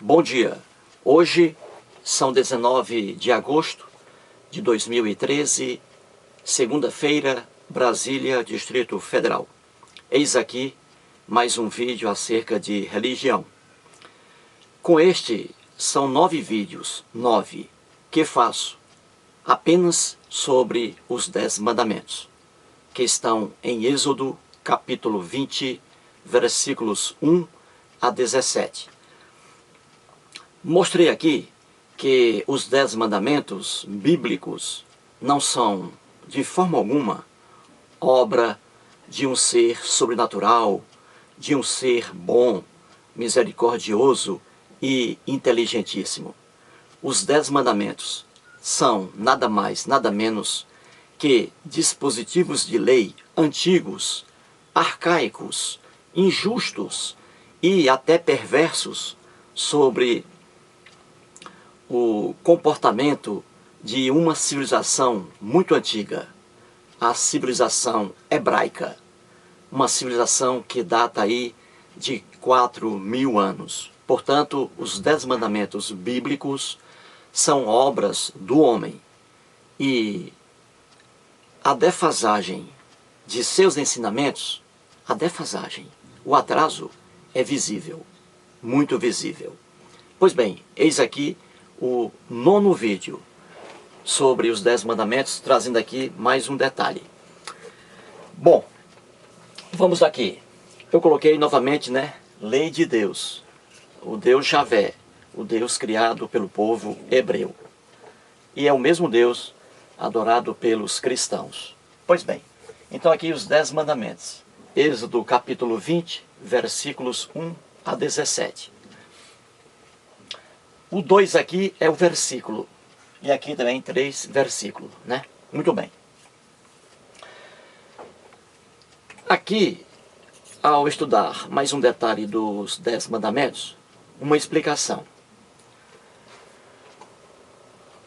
Bom dia. Hoje são 19 de agosto de 2013, segunda-feira, Brasília, Distrito Federal. Eis aqui mais um vídeo acerca de religião. Com este, são 9 vídeos, 9, que faço apenas sobre os 10 mandamentos, que estão em Êxodo, capítulo 20, versículos 1 a 17. Mostrei aqui que os 10 mandamentos bíblicos não são, de forma alguma, obra de um ser sobrenatural, de um ser bom, misericordioso e inteligentíssimo. Os 10 mandamentos são nada mais, nada menos que dispositivos de lei antigos, arcaicos, injustos e até perversos sobre o comportamento de uma civilização muito antiga, a civilização hebraica, uma civilização que data aí de 4.000 anos. Portanto, os 10 mandamentos bíblicos são obras do homem e a defasagem de seus ensinamentos, o atraso é visível, muito visível. Pois bem, eis aqui o 9º vídeo sobre os 10 mandamentos, trazendo aqui mais um detalhe. Bom, vamos aqui. Eu coloquei novamente, lei de Deus, o Deus Javé, o Deus criado pelo povo hebreu. E é o mesmo Deus adorado pelos cristãos. Pois bem, então aqui os 10 mandamentos. Êxodo capítulo 20, versículos 1 a 17. O 2 aqui é o versículo. E aqui também 3 versículos, Muito bem. Aqui, ao estudar mais um detalhe dos 10 mandamentos, uma explicação.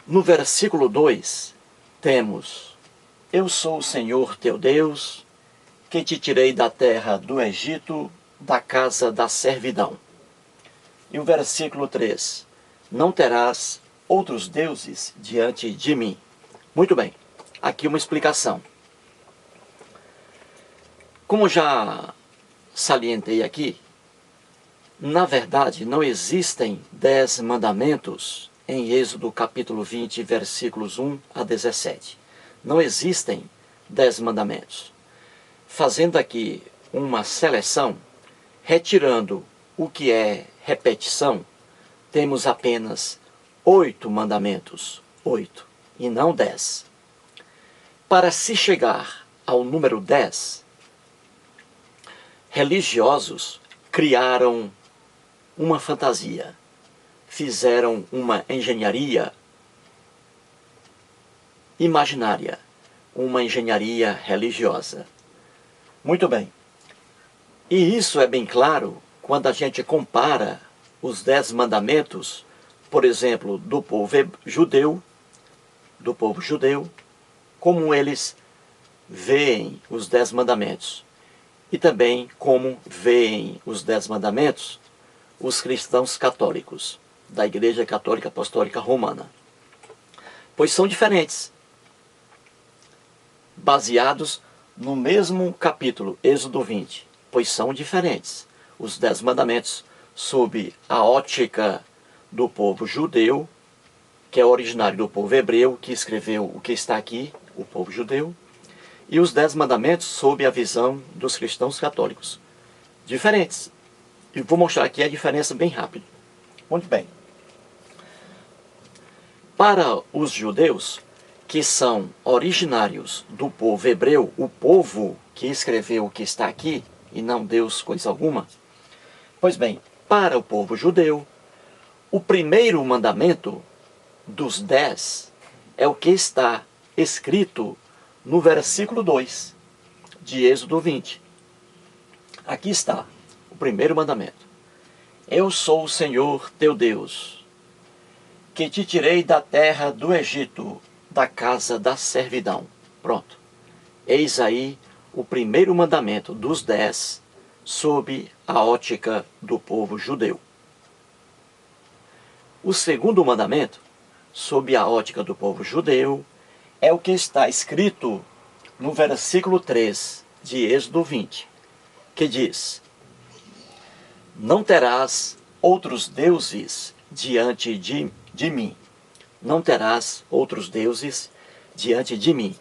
No versículo 2, temos: Eu sou o Senhor teu Deus, que te tirei da terra do Egito, da casa da servidão. E o versículo 3, não terás outros deuses diante de mim. Muito bem, aqui uma explicação. Como já salientei aqui, na verdade não existem 10 mandamentos em Êxodo capítulo 20, versículos 1 a 17. Não existem 10 mandamentos. Fazendo aqui uma seleção, retirando o que é repetição, temos apenas 8 mandamentos, 8, e não 10. Para se chegar ao número 10, religiosos criaram uma fantasia, fizeram uma engenharia imaginária, uma engenharia religiosa. Muito bem. E isso é bem claro quando a gente compara os 10 mandamentos, por exemplo, do povo judeu, como eles veem os 10 mandamentos. E também como veem os 10 mandamentos os cristãos católicos, da Igreja Católica Apostólica Romana. Pois são diferentes, baseados no mesmo capítulo, Êxodo 20, pois são diferentes. Os 10 mandamentos sob a ótica do povo judeu, que é originário do povo hebreu, que escreveu o que está aqui, o povo judeu, e os 10 mandamentos sob a visão dos cristãos católicos. Diferentes. E vou mostrar aqui a diferença bem rápido. Muito bem. Para os judeus, que são originários do povo hebreu, o povo que escreveu o que está aqui, e não Deus coisa alguma, pois bem, para o povo judeu, o primeiro mandamento dos 10 é o que está escrito no versículo 2 de Êxodo 20. Aqui está o primeiro mandamento. Eu sou o Senhor teu Deus, que te tirei da terra do Egito, da casa da servidão. Pronto. Eis aí o primeiro mandamento dos 10 sob a ótica do povo judeu. O segundo mandamento, sob a ótica do povo judeu, é o que está escrito no versículo 3 de Êxodo 20, que diz: não terás outros deuses diante de mim. Não terás outros deuses diante de mim.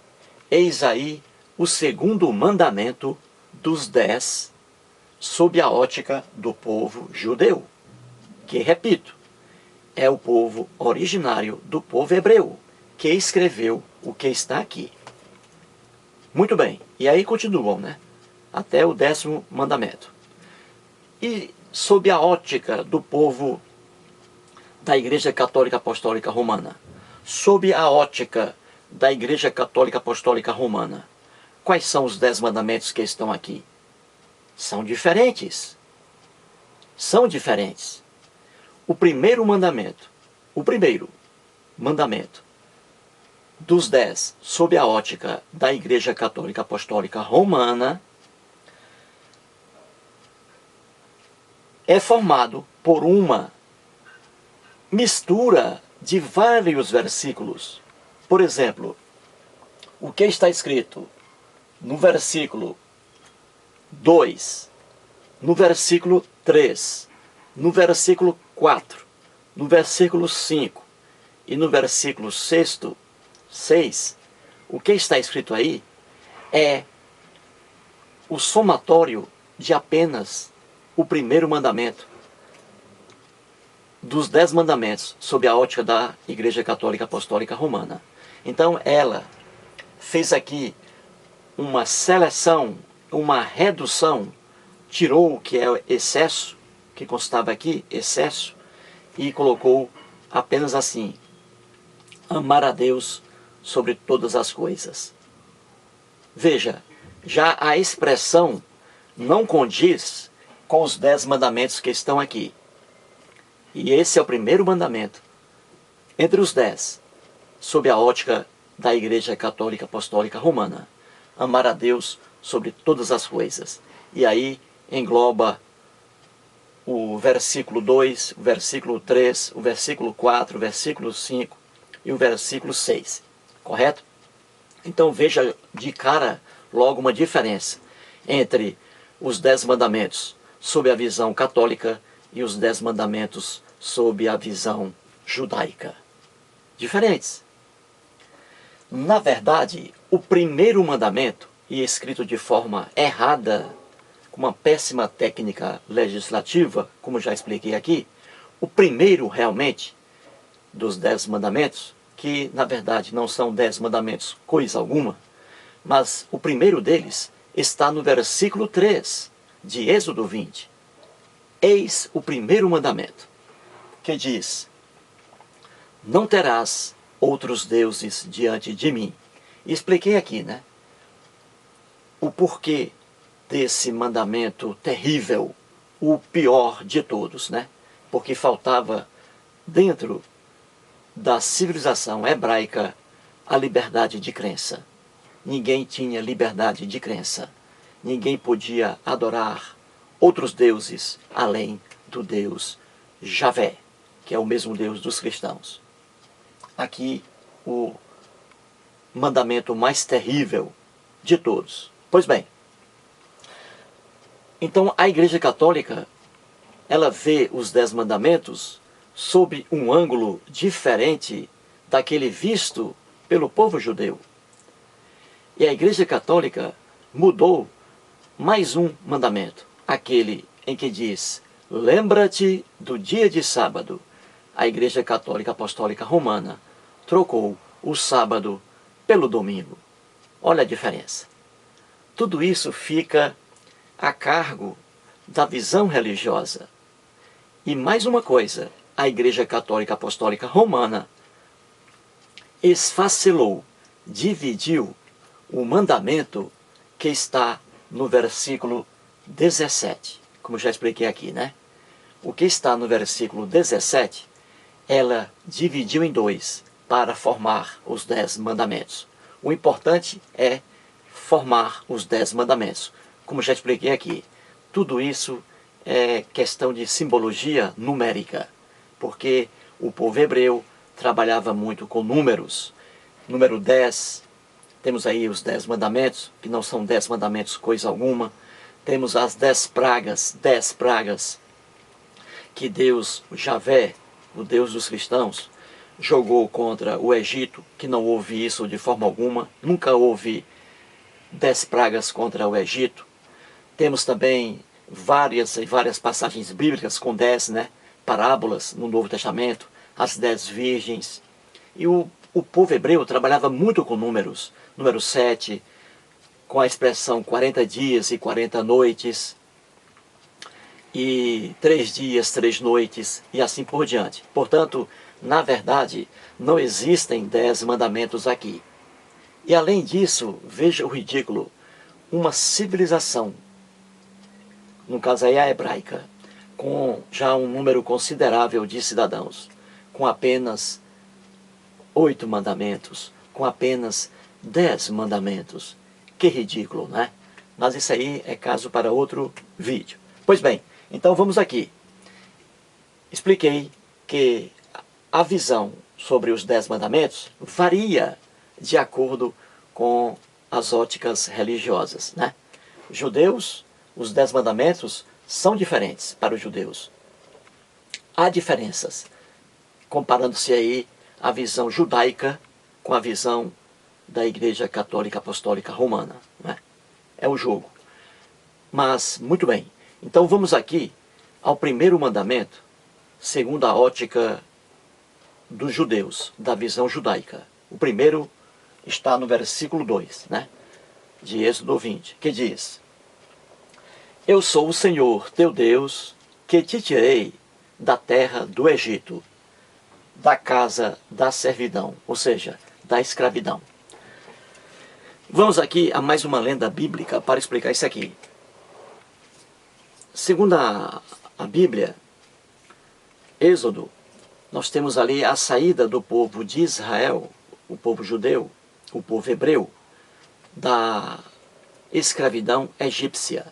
Eis aí o segundo mandamento dos 10, sob a ótica do povo judeu, que, repito, é o povo originário do povo hebreu, que escreveu o que está aqui. Muito bem, e aí continuam, né? Até o 10º mandamento. E sob a ótica do povo da Igreja Católica Apostólica Romana, sob a ótica da Igreja Católica Apostólica Romana, quais são os 10 mandamentos que estão aqui? São diferentes. São diferentes. O primeiro mandamento dos 10, sob a ótica da Igreja Católica Apostólica Romana, é formado por uma mistura de vários versículos. Por exemplo, o que está escrito no versículo 2, no versículo 3, no versículo 4, no versículo 5 e no versículo 6, o que está escrito aí é o somatório de apenas o primeiro mandamento dos 10 mandamentos sob a ótica da Igreja Católica Apostólica Romana. Então ela fez aqui uma seleção, uma redução, tirou o que é excesso, que constava aqui, excesso, e colocou apenas assim: amar a Deus sobre todas as coisas. Veja, já a expressão não condiz com os 10 mandamentos que estão aqui. E esse é o primeiro mandamento, entre os 10, sob a ótica da Igreja Católica Apostólica Romana: amar a Deus sobre todas as coisas. E aí engloba o versículo 2, o versículo 3, o versículo 4, o versículo 5 e o versículo 6. Correto? Então veja de cara logo uma diferença entre os 10 mandamentos sob a visão católica e os 10 mandamentos sob a visão judaica. Diferentes. Na verdade, o primeiro mandamento, e escrito de forma errada, com uma péssima técnica legislativa, como já expliquei aqui, o primeiro realmente dos 10 mandamentos, que na verdade não são 10 mandamentos coisa alguma, mas o primeiro deles está no versículo 3 de Êxodo 20. Eis o primeiro mandamento, que diz: não terás outros deuses diante de mim. E expliquei aqui, né, o porquê desse mandamento terrível, o pior de todos, né? Porque faltava dentro da civilização hebraica a liberdade de crença. Ninguém tinha liberdade de crença. Ninguém podia adorar outros deuses além do Deus Javé, que é o mesmo Deus dos cristãos. Aqui o mandamento mais terrível de todos. Pois bem, então a Igreja Católica, ela vê os 10 mandamentos sob um ângulo diferente daquele visto pelo povo judeu. E a Igreja Católica mudou mais um mandamento, aquele em que diz: lembra-te do dia de sábado. A Igreja Católica Apostólica Romana trocou o sábado pelo domingo. Olha a diferença. Tudo isso fica a cargo da visão religiosa. E mais uma coisa, a Igreja Católica Apostólica Romana esfacelou, dividiu o mandamento que está no versículo 17, como já expliquei aqui, né? O que está no versículo 17, ela dividiu em 2 para formar os 10 mandamentos. O importante é formar os 10 mandamentos. Como já expliquei aqui, tudo isso é questão de simbologia numérica, porque O povo hebreu trabalhava muito com números. Número 10, temos aí os 10 mandamentos, que não são 10 mandamentos coisa alguma. Temos as 10 pragas que Deus, Javé, o Deus dos cristãos, jogou contra o Egito, que não houve isso de forma alguma. Nunca houve 10 pragas contra o Egito. Temos também várias passagens bíblicas com 10, parábolas no Novo Testamento, as 10 virgens. E o povo hebreu trabalhava muito com números. Número 7, com a expressão 40 dias e 40 noites, e 3 dias, 3 noites, e assim por diante. Portanto, na verdade, não existem 10 mandamentos aqui. E além disso, veja o ridículo, uma civilização, no caso aí a hebraica, com já um número considerável de cidadãos, com apenas 8 mandamentos, com apenas 10 mandamentos. Que ridículo, né? Mas isso aí é caso para outro vídeo. Pois bem, então vamos aqui. Expliquei que a visão sobre os 10 mandamentos varia de acordo com as óticas religiosas, Judeus, os 10 mandamentos são diferentes para os judeus. Há diferenças, comparando-se aí a visão judaica com a visão da Igreja Católica Apostólica Romana. É o jogo. Mas, muito bem. Então vamos aqui ao primeiro mandamento, segundo a ótica dos judeus, da visão judaica. O primeiro está no versículo 2, de Êxodo 20, que diz: Eu sou o Senhor, teu Deus, que te tirei da terra do Egito, da casa da servidão, ou seja, da escravidão. Vamos aqui a mais uma lenda bíblica para explicar isso aqui. Segundo a Bíblia, Êxodo, nós temos ali a saída do povo de Israel, o povo judeu, o povo hebreu, da escravidão egípcia.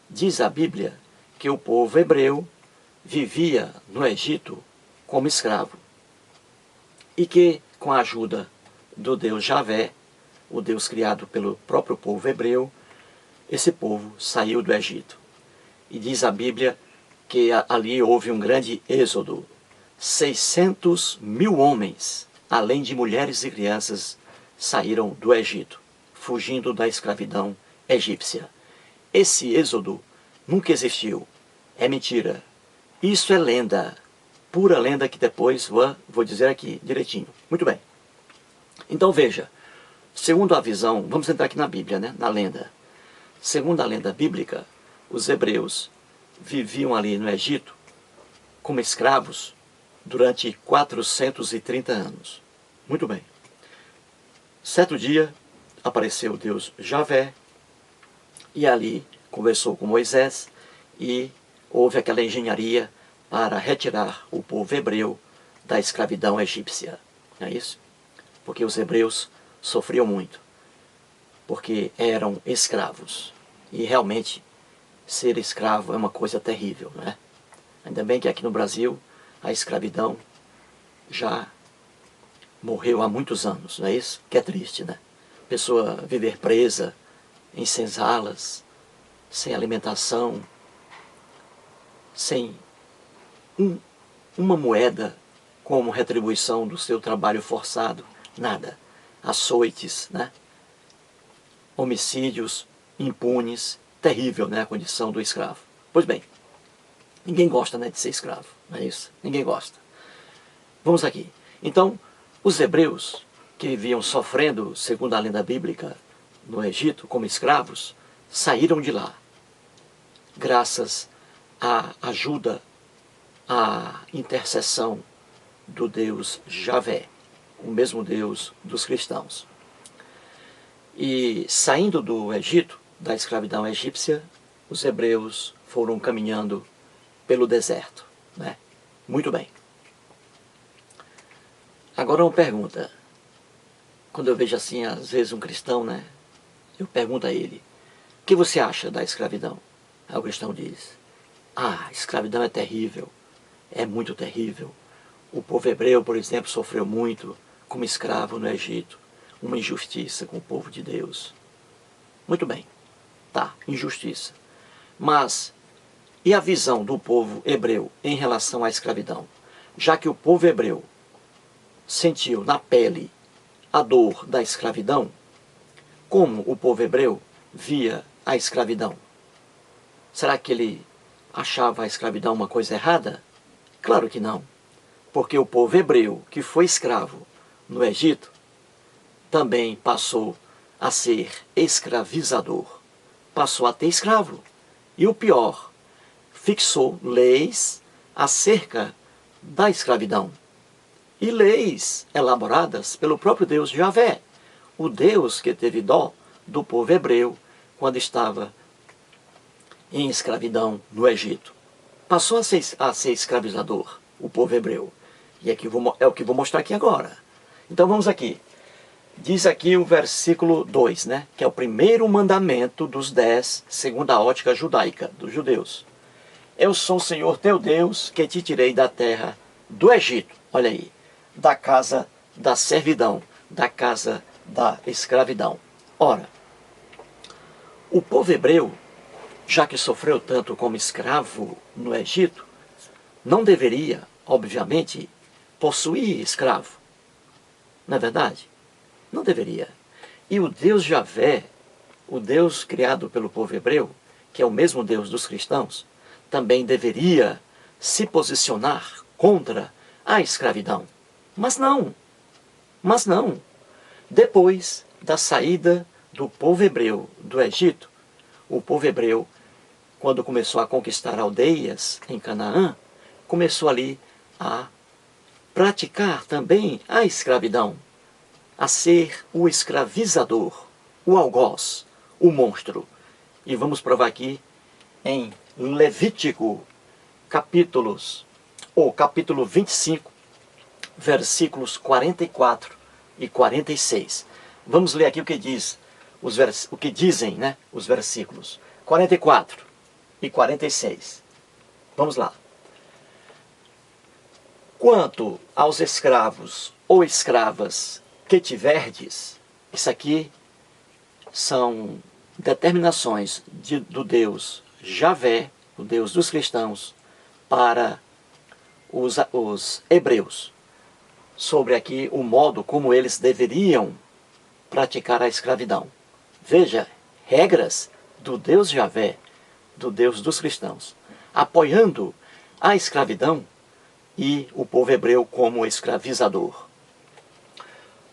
Diz a Bíblia que o povo hebreu vivia no Egito como escravo. E que, com a ajuda do Deus Javé, o Deus criado pelo próprio povo hebreu, esse povo saiu do Egito. E diz a Bíblia que ali houve um grande êxodo. 600 mil homens, além de mulheres e crianças, saíram do Egito, fugindo da escravidão egípcia. Esse êxodo nunca existiu. É mentira. Isso é lenda. Pura lenda que depois vou dizer aqui direitinho. Muito bem. Então veja. Segundo a visão, vamos entrar aqui na Bíblia, na lenda. Segundo a lenda bíblica, os hebreus viviam ali no Egito como escravos durante 430 anos. Muito bem. Certo dia, apareceu o Deus Javé e ali conversou com Moisés e houve aquela engenharia para retirar o povo hebreu da escravidão egípcia. Não é isso? Porque os hebreus sofriam muito, porque eram escravos. E realmente, ser escravo é uma coisa terrível, Ainda bem que aqui no Brasil, a escravidão já morreu há muitos anos, não é isso? Que é triste, Pessoa viver presa em senzalas, sem alimentação, sem uma moeda como retribuição do seu trabalho forçado, nada. Açoites, homicídios impunes, terrível, a condição do escravo. Pois bem, ninguém gosta, de ser escravo, não é isso? Ninguém gosta. Vamos aqui. Então, os hebreus que viviam sofrendo, segundo a lenda bíblica, no Egito, como escravos, saíram de lá, graças à ajuda, à intercessão do Deus Javé, o mesmo Deus dos cristãos. E saindo do Egito, da escravidão egípcia, os hebreus foram caminhando pelo deserto, Muito bem. Agora uma pergunta. Quando eu vejo assim, às vezes um cristão, eu pergunto a ele: o que você acha da escravidão? Aí o cristão diz: a escravidão é terrível, é muito terrível. O povo hebreu, por exemplo, sofreu muito como escravo no Egito. Uma injustiça com o povo de Deus. Muito bem, tá, injustiça. Mas, e a visão do povo hebreu em relação à escravidão? Já que o povo hebreu sentiu na pele a dor da escravidão, como o povo hebreu via a escravidão? Será que ele achava a escravidão uma coisa errada? Claro que não. Porque o povo hebreu, que foi escravo no Egito, também passou a ser escravizador. Passou a ter escravo. E o pior, fixou leis acerca da escravidão. E leis elaboradas pelo próprio Deus Javé, o Deus que teve dó do povo hebreu quando estava em escravidão no Egito. Passou a ser escravizador, o povo hebreu. E aqui é o que vou mostrar aqui agora. Então vamos aqui. Diz aqui o versículo 2, né? Que é o primeiro mandamento dos 10, segundo a ótica judaica, dos judeus. Eu sou o Senhor teu Deus, que te tirei da terra do Egito. Olha aí. Da casa da servidão, da casa da escravidão. Ora, o povo hebreu, já que sofreu tanto como escravo no Egito, não deveria, obviamente, possuir escravo. Não é verdade? Não deveria. E o Deus Javé, o Deus criado pelo povo hebreu, que é o mesmo Deus dos cristãos, também deveria se posicionar contra a escravidão. Mas não. Mas não. Depois da saída do povo hebreu do Egito, o povo hebreu, quando começou a conquistar aldeias em Canaã, começou ali a praticar também a escravidão, a ser o escravizador, o algoz, o monstro. E vamos provar aqui em Levítico, capítulo 25, versículos 44 e 46. Vamos ler aqui o que diz, o que dizem, né, os versículos 44 e 46. Vamos lá. Quanto aos escravos ou escravas que tiverdes, isso aqui são determinações do Deus Javé, o Deus dos cristãos, para os hebreus, sobre aqui o modo como eles deveriam praticar a escravidão. Veja, regras do Deus Javé, do Deus dos cristãos, apoiando a escravidão e o povo hebreu como escravizador.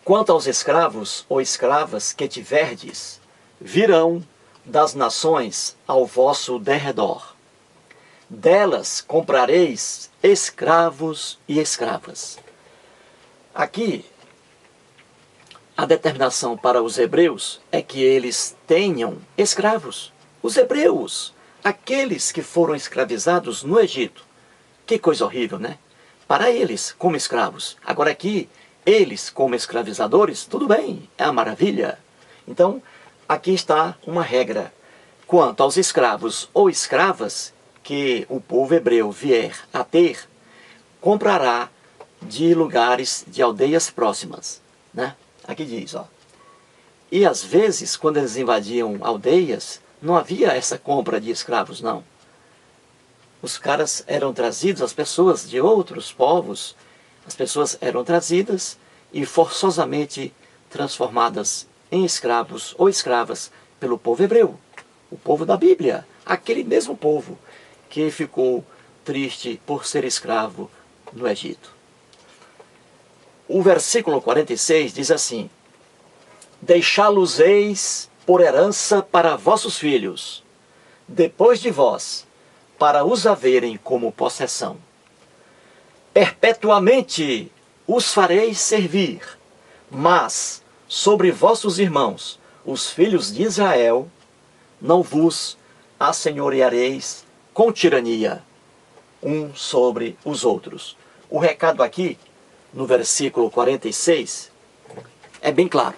Quanto aos escravos ou escravas que tiverdes, virão das nações ao vosso derredor. Delas comprareis escravos e escravas. Aqui, a determinação para os hebreus é que eles tenham escravos. Os hebreus, aqueles que foram escravizados no Egito. Que coisa horrível, né? Para eles, como escravos. Agora aqui, eles, como escravizadores, tudo bem, é uma maravilha. Então, aqui está uma regra. Quanto aos escravos ou escravas que o povo hebreu vier a ter, comprará de lugares, de aldeias próximas, né? Aqui diz, ó. E às vezes, quando eles invadiam aldeias, não havia essa compra de escravos, não. Os caras eram trazidos, as pessoas de outros povos, as pessoas eram trazidas e forçosamente transformadas em escravos ou escravas pelo povo hebreu, o povo da Bíblia, aquele mesmo povo que ficou triste por ser escravo no Egito. O versículo 46 diz assim: deixá-los-eis por herança para vossos filhos, depois de vós, para os haverem como possessão. Perpetuamente os fareis servir, mas sobre vossos irmãos, os filhos de Israel, não vos assenhoreareis com tirania, um sobre os outros. O recado aqui, no versículo 46, é bem claro.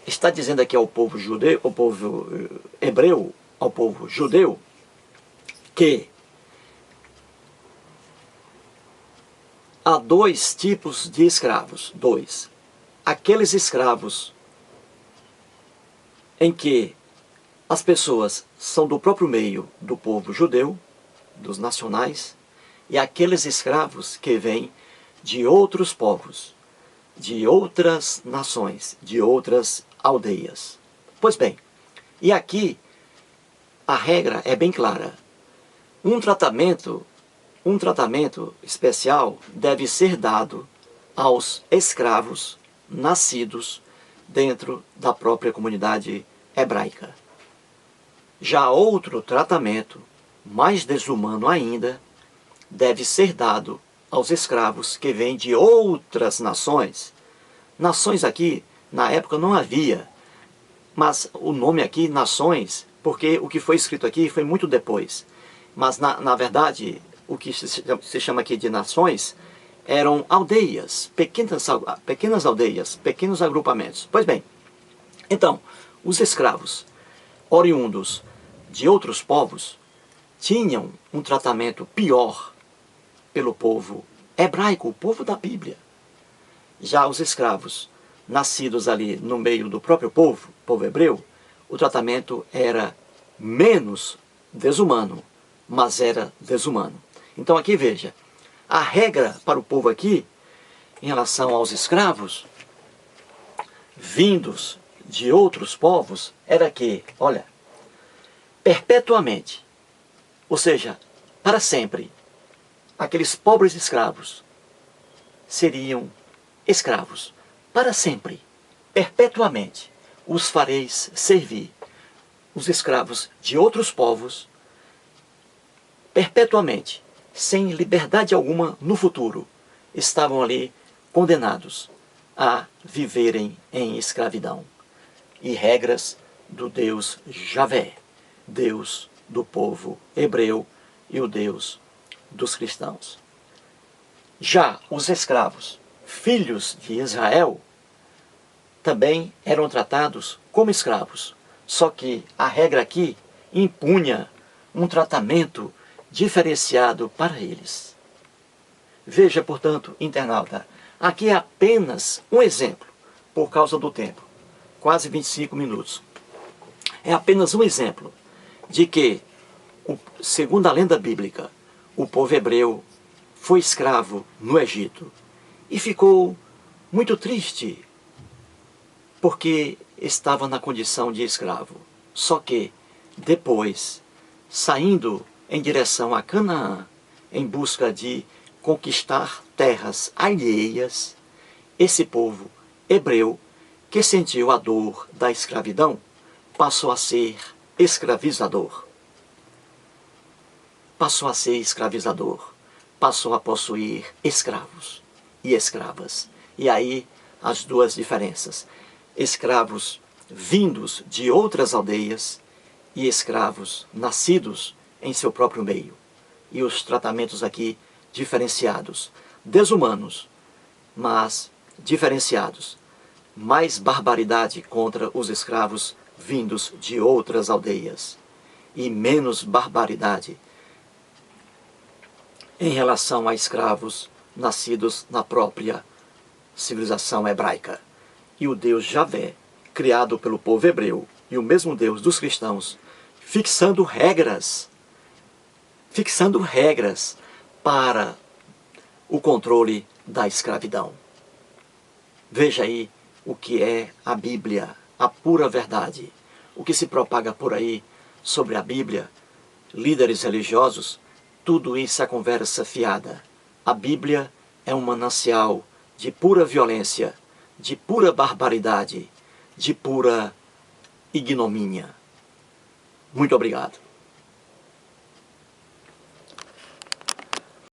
Está dizendo aqui ao povo judeu, ao povo hebreu, ao povo judeu, que há dois tipos de escravos. Dois. Aqueles escravos em que as pessoas são do próprio meio do povo judeu, dos nacionais, e aqueles escravos que vêm de outros povos, de outras nações, de outras aldeias. Pois bem, e aqui a regra é bem clara. Um tratamento especial deve ser dado aos escravos nascidos dentro da própria comunidade hebraica. Já outro tratamento, mais desumano ainda, deve ser dado aos escravos que vêm de outras nações. Nações aqui, na época não havia, mas o nome aqui, nações, porque o que foi escrito aqui foi muito depois. Mas na verdade, o que se chama aqui de nações eram aldeias, pequenas aldeias, pequenos agrupamentos. Pois bem, então, os escravos oriundos de outros povos tinham um tratamento pior pelo povo hebraico, o povo da Bíblia. Já os escravos nascidos ali no meio do próprio povo hebreu, o tratamento era menos desumano, mas era desumano. Então aqui veja, a regra para o povo aqui, em relação aos escravos, vindos de outros povos, era que, olha, perpetuamente, ou seja, para sempre, aqueles pobres escravos seriam escravos. Para sempre, perpetuamente, os fareis servir. Os escravos de outros povos, perpetuamente, sem liberdade alguma no futuro, estavam ali condenados a viverem em escravidão. E regras do Deus Javé, Deus do povo hebreu e o Deus dos cristãos. Já os escravos, filhos de Israel, também eram tratados como escravos, só que a regra aqui impunha um tratamento diferenciado para eles. Veja, portanto, internauta, aqui é apenas um exemplo, por causa do tempo, quase 25 minutos. É apenas um exemplo de que, segundo a lenda bíblica, o povo hebreu foi escravo no Egito e ficou muito triste porque estava na condição de escravo. Só que depois, saindo em direção a Canaã, em busca de conquistar terras alheias, esse povo hebreu, que sentiu a dor da escravidão, passou a ser escravizador. Passou a ser escravizador. Passou a possuir escravos e escravas. E aí as duas diferenças. Escravos vindos de outras aldeias e escravos nascidos em seu próprio meio. E os tratamentos aqui diferenciados, desumanos, mas diferenciados. Mais barbaridade contra os escravos vindos de outras aldeias e menos barbaridade em relação a escravos nascidos na própria civilização hebraica. E o Deus Javé, criado pelo povo hebreu, e o mesmo Deus dos cristãos, fixando regras para o controle da escravidão. Veja aí o que é a Bíblia, a pura verdade. O que se propaga por aí sobre a Bíblia, líderes religiosos, tudo isso é conversa fiada. A Bíblia é um manancial de pura violência, de pura barbaridade, de pura ignomínia. Muito obrigado.